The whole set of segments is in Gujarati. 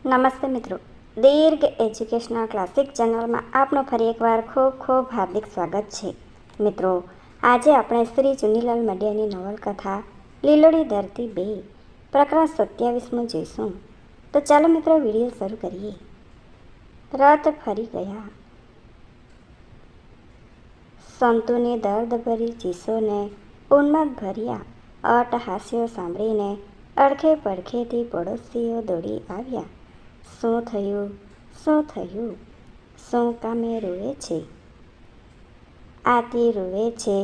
નમસ્તે મિત્રો, દીર્ઘ એજ્યુકેશનલ ક્લાસિક ચેનલમાં આપનું ફરી એકવાર ખૂબ ખૂબ હાર્દિક સ્વાગત છે. મિત્રો, આજે આપણે શ્રી ચુનીલાલ મડિયાની નવલકથા લીલોડી ધરતી 2 પ્રકરણ 27મું જોઈશું. તો ચાલો મિત્રો, વિડીયો શરૂ કરીએ. રથ ફરી ગયા. સંતુની દર્દભરી ચીસોને ઉન્માદ ભર્યા અટ્ટહાસ્યો સાંભળીને અડખે પડખેથી પડોશીઓ દોડી આવ્યા. શું થયું? શું થયું? શું કામે રૂવે છે? આતી રૂવે છે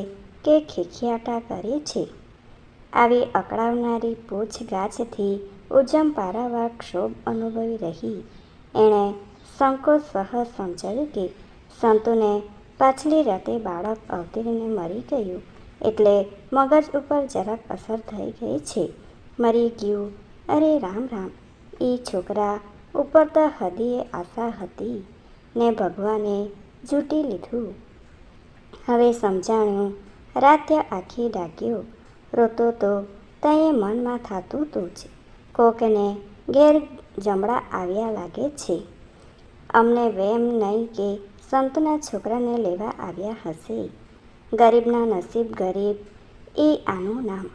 કે ખીખિયાટા કરે છે? આવી અકળાવનારી પૂછગાછથી ઉજ્જમ પારાવાર ક્ષોભ અનુભવી રહી. એણે સંકોચ સહજ સમજાયું કે સંતુને પાછલી રાતે બાળક અવતરીને મરી ગયું, એટલે મગજ ઉપર જરાક અસર થઈ ગઈ છે. મરી ગયું? અરે રામ રામ! ઈ છોકરા ઉપર તો હદીએ આશા હતી ને ભગવાને જૂટી લીધું. હવે સમજાણ્યું. રાત્ય આખી ડાગ્યો રોતો તો તયે મનમાં થાતું તું જ, કોકને ઘેર જમણા આવ્યા લાગે છે. અમને વેમ નહીં કે સંતુના છોકરાને લેવા આવ્યા હશે. ગરીબના નસીબ ગરીબ, ઈ આનું નામ.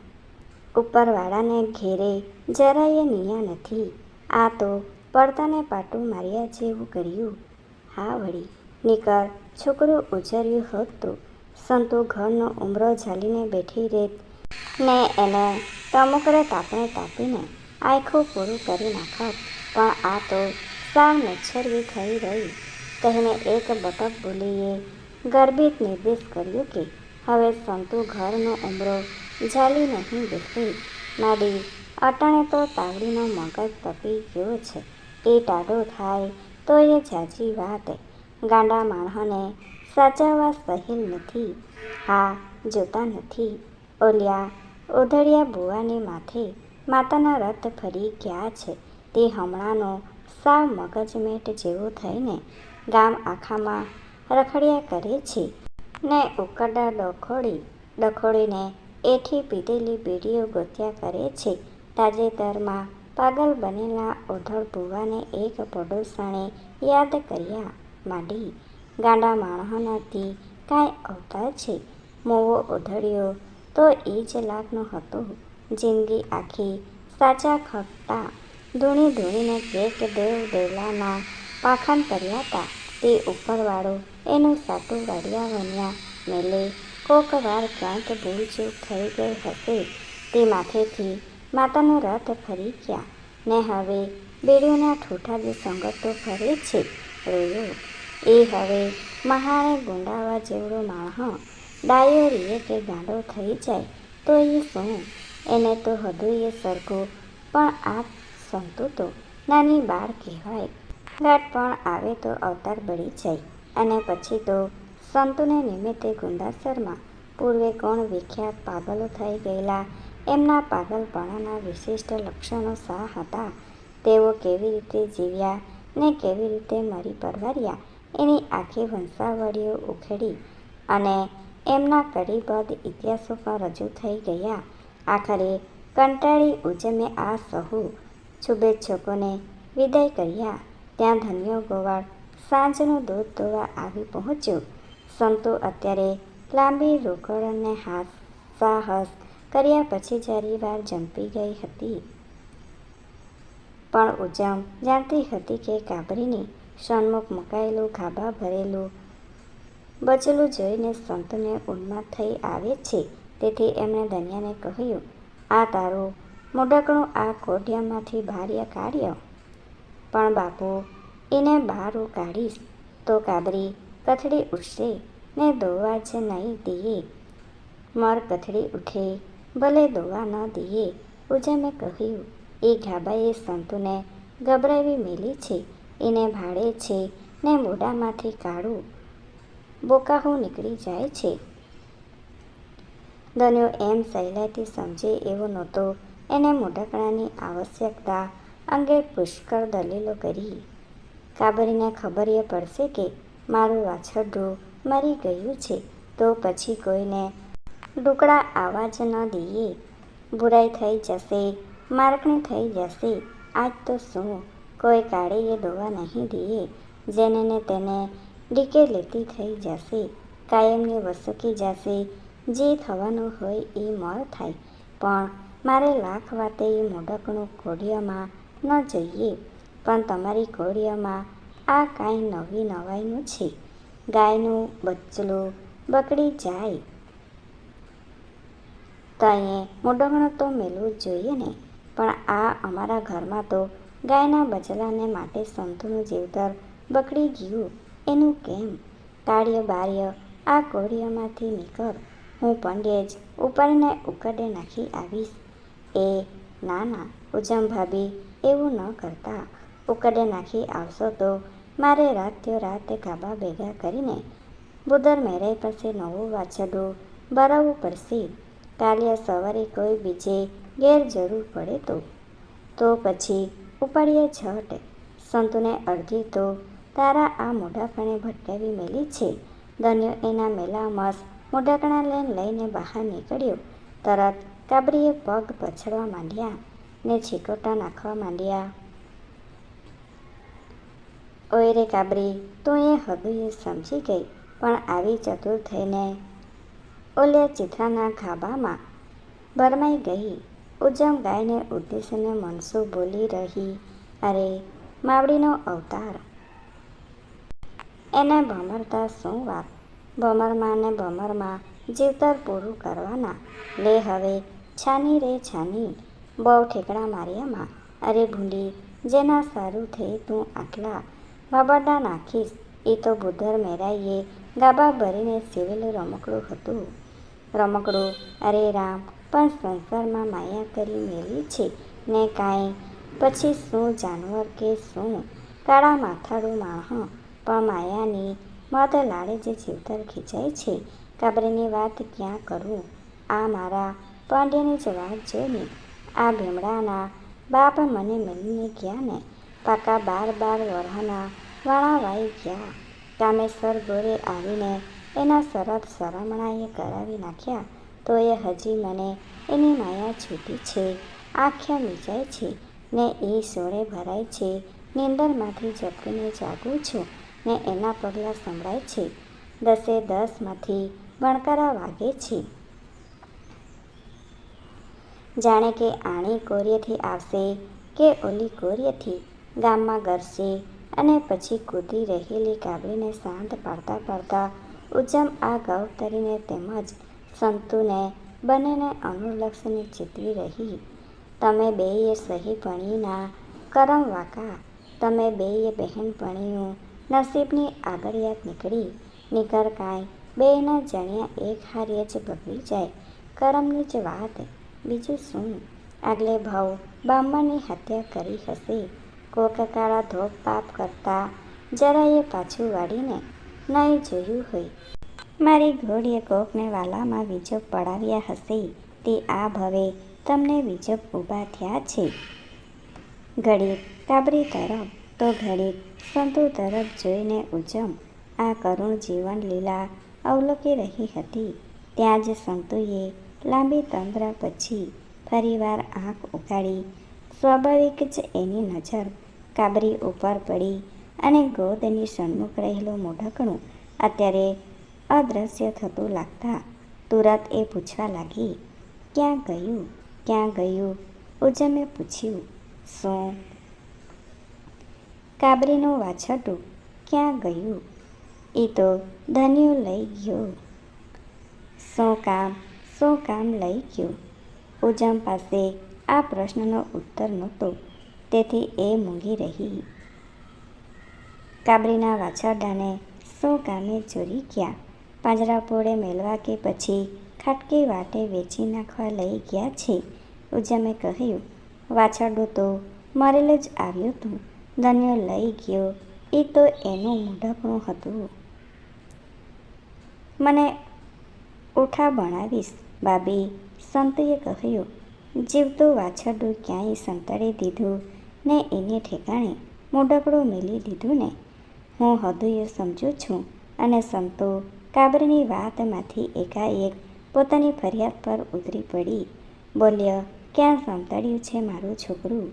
ઉપરવાળાને ઘેરે જરાયે નિયા નથી. આ તો પડતાને પાટું માર્યા જેવું કર્યું. હા વળી, નીકળ છોકરું ઉછર્યું હોત તો સંતુ ઘરનો ઉંબરો ઝાલીને બેઠી રેત ને એને તમુકડે તાપણે તાપીને આયખું પૂરું કરી નાખત. પણ આ તો સાવ નિચ્છરવી થઈ રહી, કહીને એક બટક બોલીએ ગર્ભિત નિર્દેશ કર્યો કે હવે સંતુ ઘરનો ઉંબરો ઝાલી નહીં બેસે. માડી, અટાણે તો તાવડીનો મગજ તપી ગયો છે. એ ટાઢો થાય તો એ ઝાઝી વાત. ગાંડા માણસને સાચવવા સહેલ નથી. હા, જોતા નથી. ઓલ્યા ઓધડિયા બુવાને માથે માતાના રથ ફરી ગયા છે. તે હમણાંનો સાવ મગજમેટ જેવો થઈને ગામ આખામાં રખડ્યા કરે છે ને ઉકરડા ડખોડીને એઠી પીધેલી બીડીઓ ગોત્યા કરે છે. તાજેતરમાં પાગલ બનેલા ઓધડ બુવાને એક પડોસાણે યાદ કર્યા. માડી, ગાંડા માણસનાથી કાંઈ અવતાર છે. મોવો ઓધડિયો તો ઈ જ લાગનો હતો. જિંદગી આખી સાચા ખોટા ધૂણીને કેક દેવ દેવલાના પાખંડ કર્યા તા. તે ઉપરવાળો એનું સાટું વાળ્યા વન્યા મેલે. કોક વાર ક્યાંક ભૂલચૂક થઈ ગઈ હશે. તે માથેથી માતાનો રથ ફરી ગયા ને હવે બેડીઓના ઠૂઠા જે સંગતો ફરે છે. રોયો એ હવે મહાણે ગુંડાવા જેવડો માણસ ડાયો રીએ કે ગાંડો થઈ જાય તો એ શું? એને તો હદુએ સરખું. પણ આ સંતુ તો નાની બાળ કહેવાય. ગાંઠ પણ આવે તો અવતાર બળી જાય. અને પછી તો સંતુને નિમિત્તે ગુંદાસરમાં પૂર્વે કોણ વિખ્યાત પાગલો થઈ ગયેલા, એમના પાગલપણાના વિશિષ્ટ લક્ષણો શા હતા, તેઓ કેવી રીતે જીવ્યા ને કેવી રીતે મરી પરવાર્યા, એની આખી વંશાવળીઓ ઉખેડી અને એમના કડીબદ્ધ ઇતિહાસો પણ રજૂ થઈ ગયા. આખરે કંટાળી ઉજ્જમે આ સહુ શુભેચ્છકોને વિદાય કર્યા. ત્યાં ધન્યો ગોવાળ સાંજનું દૂધ દોવા આવી પહોંચ્યો. સંતુ અત્યારે લાંબી રોકડને હાસાહસ કર્યા પછી જરીવાર જંપી ગઈ હતી. પણ ઉજ્જમ જાણતી હતી કે કાબરીની સન્મુખ મુકાયેલું ગાભા ભરેલું બચલું જોઈને સંતુને ઉન્માદ થઈ આવે છે. તેથી એમણે ધન્યાને કહ્યું, આ તારું મોઢકણું આ કોડિયામાંથી બહાર કાઢ્યો. પણ બાપુ, એને બહારું કાઢીશ તો કાબરી કથળી ઉઠશે ને દોવા જ નહીં દીએ. મર કથળી ઉઠે, ભલે દોવા ન દીએ. ઉજ્જમે કહ્યું, એ ગાભાએ સંતુને ગભરાવી મેલી છે. એને ભાડે છે ને મોઢામાંથી કાળું બોકાહું નીકળી જાય છે. ધન્યો એમ સહેલાઈથી સમજે એવો નહોતો. એને મોઢકણાની આવશ્યકતા અંગે પુષ્કળ દલીલો કરી. કાબરીને ખબરયે પડશે કે મારું વાછરડું મરી ગયું છે તો પછી કોઈને ડુકડા આવવા જ ન દીએ. બુરાઈ થઈ જશે, મારકણી થઈ જશે. આજ તો શું કોઈ કાળીએ દોવા નહીં દઈએ, જેને ને તેને ડીકે લેતી થઈ જશે, કાયમની વસકી જશે. જે થવાનું હોય એ મોર થાય, પણ મારે લાખ વાતે એ મોઢકણું ઘોડિયામાં ન જોઈએ. પણ તમારી ઘોડિયામાં આ કાંઈ નવી નવાઈનું છે? ગાયનું બચ્ચલું બગડી જાય તયે મોઢકણું તો મેલવું જ જોઈએ ને. પણ આ અમારા ઘરમાં તો ગાયના બચલાને માટે સંતુનું જીવતર બગડી ગયું. એનું કેમ? કાળિયો બાળ્યો, આ ઘોડિયામાંથી નીકળ. હું પંડ્યે જ ઉપાડીને ઉકરડે નાખી આવીશ. એ ના ના ઉજમ ભાભી, એવું ન કરતા. ઉકરડે નાખી આવશો તો મારે રાત્યો રાત ગાબા ભેગા કરીને બુદર મેરાઈ પાસે નવું વાછરડું ભરાવવું પડશે. કાલે સવારે કોઈ બીજે ઘેર જરૂર પડે તો પછી ઉપાડીએ છટ. સંતુને અડધી તો તારા આ મોઢાપણે ભટકાવી મેલી છે. ધન્યો એના મેલા મસ મોઢાકણા લઈને બહાર નીકળ્યો. તરત કાબરીએ પગ પછડવા માંડ્યા ને છીકોટા નાખવા માંડ્યા. ઓય રે કાબરી, તું એ હદુએ સમજી ગઈ, પણ આવી ચતુર થઈને ઓલ્યા ચિત્રાના ખાબામાં ભરમાઈ ગઈ. ઉજમ ગાયને ઉદ્દેશીને મનસું બોલી રહી, અરે માવડીનો અવતાર, એને ભમરતા શું વાત? ભમરમાં ને ભમરમાં જીવતર પૂરું કરવાના. લે હવે છાની રે છાની, બહુ ઠેકડા માર્યામાં. અરે ભૂંડી, જેના સારું થઈ તું આટલા ભાબરડા નાખીશ. એ તો બુધર મેરાઈએ ગાબા ભરીને સીવેલું રમકડું હતું. રમકડું? અરે રામ, પણ સંસારમાં માયા કરી મેલી છે ને કાંઈ. પછી શું જાનવર કે શું કાળા માથાળું માણહ, પણ માયાની મદ લાડે જે જીવતર ખીચાય છે. કાબરીની વાત ક્યાં કરું? આ મારા પંડ્યની જ વાત જો ને. આ ભીમડાના બાપ મને મેલીને ગયા ને પાકા 12 વરહના વાણા વાઈ ગયા. કામેસર ગોરે આવીને એના શરત શરમણાએ કરાવી નાખ્યા, તો એ હજી મને એની માયા છૂટી છે. આંખ્યા મીચાય છે ને એ સોળે ભરાય છે. નીંદરમાંથી ઝપકીને જાગું છું ને એના પગલાં સંભળાય છે. 10-10માંથી વણકારા વાગે છે. જાણે કે આણી કોરિયેથી આવશે કે ઓલી કોરિયેથી. ગામમાં ગરજે અને પછી કૂદી રહેલી કાબરીને શાંત પાડતા પાડતા ઉજમ આ ગૌતરીને તેમજ સંતુને બંનેને અનુલક્ષીને ચીતવી રહી, તમે બેય સહીપણીના કરમ વાંકા. તમે બેય બહેનપણીયું નસીબની આગળિયાત નીકળી. નીકર કાંઈ બેયના જણિયા એક હારે જ બગડી જાય. કરમની જ વાત, બીજું શું? આગલે ભાવ બામણની હત્યા કરી હશે. કોક કાળા ધોપ પાપ કરતા જરાયે પાછું વાળીને નહીં જોયું હોય. મારી ઘોડીએ કોકને વાલામાં વીજોગ પડાવ્યા હશે. તે આ ભવે તમને વીજોગ ઊભા થયા છે. ઘડીક કાબરી તરફ તો ઘડીક સંતુ તરફ જોઈને ઉજમ આ કરુણ જીવન લીલા અવલોકી રહી હતી. ત્યાં જ સંતુએ લાંબી તંદ્રા પછી ફરીવાર આંખ ઉઘાડી. સ્વાભાવિક જ એની નજર કાબરી ઉપર પડી અને ગોદની સન્મુખ રહેલું મોઢકણું અત્યારે અદૃશ્ય થતું લાગતા તુરત એ પૂછવા લાગી, ક્યાં ગયું? ક્યાં ગયું? ઉજમે પૂછ્યું. શું? કાબરીનું વાછરડું ક્યાં ગયું? એ તો ધન્યો લઈ ગયો. શું કામ લઈ ગયો? ઉજમ પાસે આ પ્રશ્નનો ઉત્તર નહોતો, તેથી એ મૂંગી રહી. કાબરીના વાછરડાને શું કામે ચોરી ગયા? પાંજરાપોળે મેલવા કે પછી ખાટકી વાટે વેચી નાખવા લઈ ગયા છે? ઉજમે કહ્યું, વાછરડું તો મરેલું જ આવ્યું તું. ધન્યો લઈ ગયો એ તો એનું મોઢકણું હતું. મને ઉઠા ભણાવીશ બાબી, સંતુએ કહ્યું. જીવતું વાછરડું ક્યાંય સંતાડી દીધું ને એને ઠેકાણે મોઢકણું મેલી દીધું ને. હું હદુએ સમજું છું. અને સંતુ કાબરીની વાતમાંથી એકાએક પોતાની ફરિયાદ પર ઉતરી પડી. બોલ્યો, ક્યાં સંતાડ્યું છે મારું છોકરું?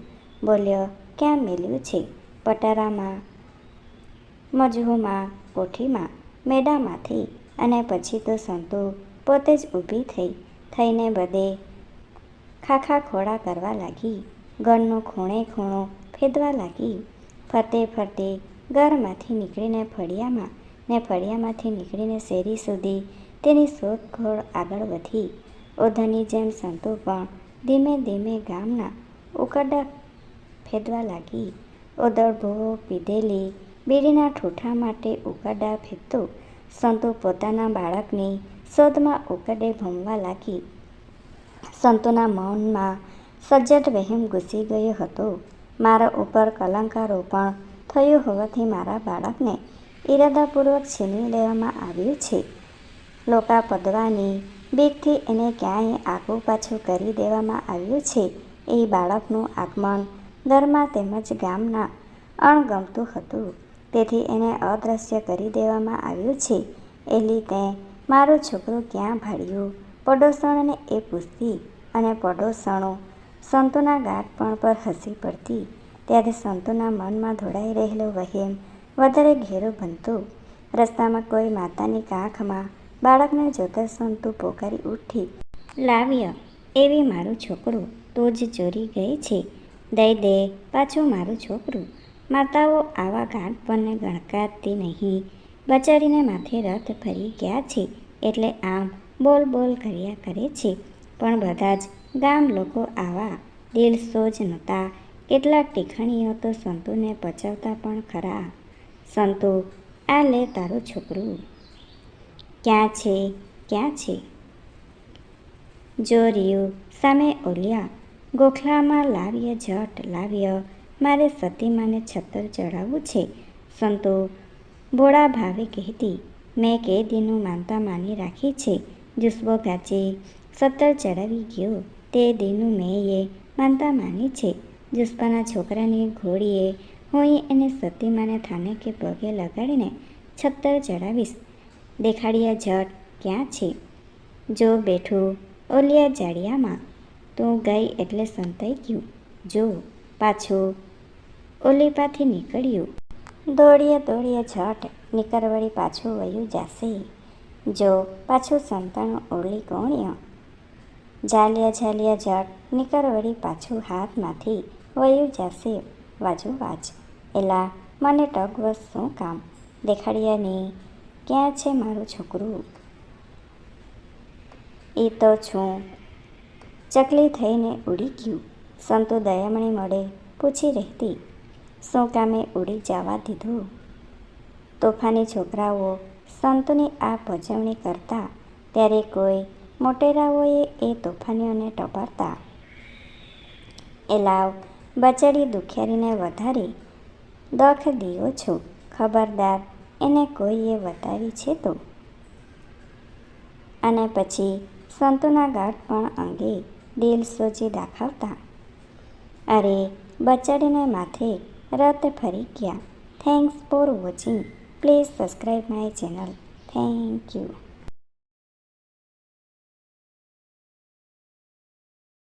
બોલ્યો, ક્યાં મેલ્યું છે? પટારામાં, મજહુમાં, કોઠીમાં, મેડામાંથી અને પછી તો સંતો પોતે જ ઊભી થઈને બધે ખાખા ખોળા કરવા લાગી. ઘરનું ખૂણે ખૂણો ફેદવા લાગી. ફરતે ફરતે ઘરમાંથી નીકળીને ફળિયામાં ને ફળિયામાંથી નીકળીને શેરી સુધી તેની શોધખોળ આગળ વધી. ઓધની જેમ સંતો પણ ધીમે ધીમે ગામના ઉકરડા ફેદવા લાગી. ઓધડ ભૂવો પીધેલી બીડીના ઠૂઠા માટે ઉકરડા ફેંકતો સંતો પોતાના બાળકની શોધમાં ઉકરડે ભમવા લાગી. સંતોના મનમાં સજ્જડ વહેમ ઘૂસી ગયો હતો. મારા ઉપર કલંકારોપણ થયું હોવાથી મારા બાળકને ઇરાદાપૂર્વક છીનવી લેવામાં આવ્યું છે. લોકાપદવાની બીકથી એને ક્યાંય આગું પાછું કરી દેવામાં આવ્યું છે. એ બાળકનું આગમન ઘરમાં તેમજ ગામના અણગમતું હતું, તેથી એને અદ્રશ્ય કરી દેવામાં આવ્યું છે. એલી તે મારું છોકરું ક્યાં ભાળ્યું? પડોસણને એ પૂછતી અને પડોસણો સંતોના ગાઢપણ પર હસી પડતી. ત્યારે સંતોના મનમાં ધોડાઈ રહેલો વહેમ વધારે ઘેરો બનતો. રસ્તામાં કોઈ માતાની કાંખમાં બાળકને જોતા સંતો પોકારી ઉઠી, લાવ્ય એવી મારું છોકરું તો જ ચોરી ગઈ છે, દઈ દે પાછું મારું છોકરું. માતાઓ આવા ગાઢપણને ગણકારતી નહીં. બચાડીને માથે રથ ફરી ગયા છે એટલે આમ બોલ બોલ કર્યા કરે છે. પણ બધા જ ગામ લોકો આવા દિલસોજ નહોતા. કેટલાક ટીખણીઓ તો સંતોને પચાવતા પણ ખરા. સંતો, આ લે તારું છોકરું. ક્યાં છે? ક્યાં છે? જો રહ્યું સામે ઓલિયા ગોખલામાં, લાવ્ય ઝટ લાવ્ય, મારે સતીમાને છત્તર ચડાવવું છે. સંતો ભોળા ભાવે કહેતી, મેં કે દીનું માનતા માની રાખી છે. જુસ્બો ગાચી સત્તર ચડાવી ગયો તે દીનું મેં એ માનતા માની છે. જુસ્બાના છોકરાની ઘોડીએ હું એને સતીમાને થાને કે પગે લગાડીને છત્તર ચડાવીશ. દેખાડિયા ઝટ ક્યાં છે? જો બેઠું ઓલિયા જાડિયામાં, તું ગઈ એટલે સંતાઈ ગયું. જો પાછું ઓલીપાથી નીકળ્યું. દોડીએ દોડીએ ઝટ નીકર વળી પાછું વયું જાશે. જો પાછું સંતાણું ઓલી ગોણ્ય. ઝાલ્યા ઝાલ્યા ઝટ નીકર વળી પાછું હાથમાંથી વયું જાશે. વાજો વાજ. એલા મને ટગવસ શું કામ? દેખાડિયાની ક્યાં છે મારું છોકરું? એ તો છું ચકલી થઈને ઉડી ગયું. સંતો દયામણી મળે પૂછી રહેતી, શું કામે ઉડી જવા દીધું? તોફાની છોકરાઓ સંતોની આ પજવણી કરતા ત્યારે કોઈ મોટેરાઓએ એ તોફાનીઓને ટપારતા, એ લાવ બચાડી દુખિયારીને વધારે દખ દીયો છો, ખબરદાર એને કોઈએ વતાવી છે તો. અને પછી સંતોના ગાઢપણ અંગે દિલસોજી દાખવતા. અરે બચાડીને માથે રથ ફરી ગયા. Thanks for watching. Please subscribe my channel. Thank you.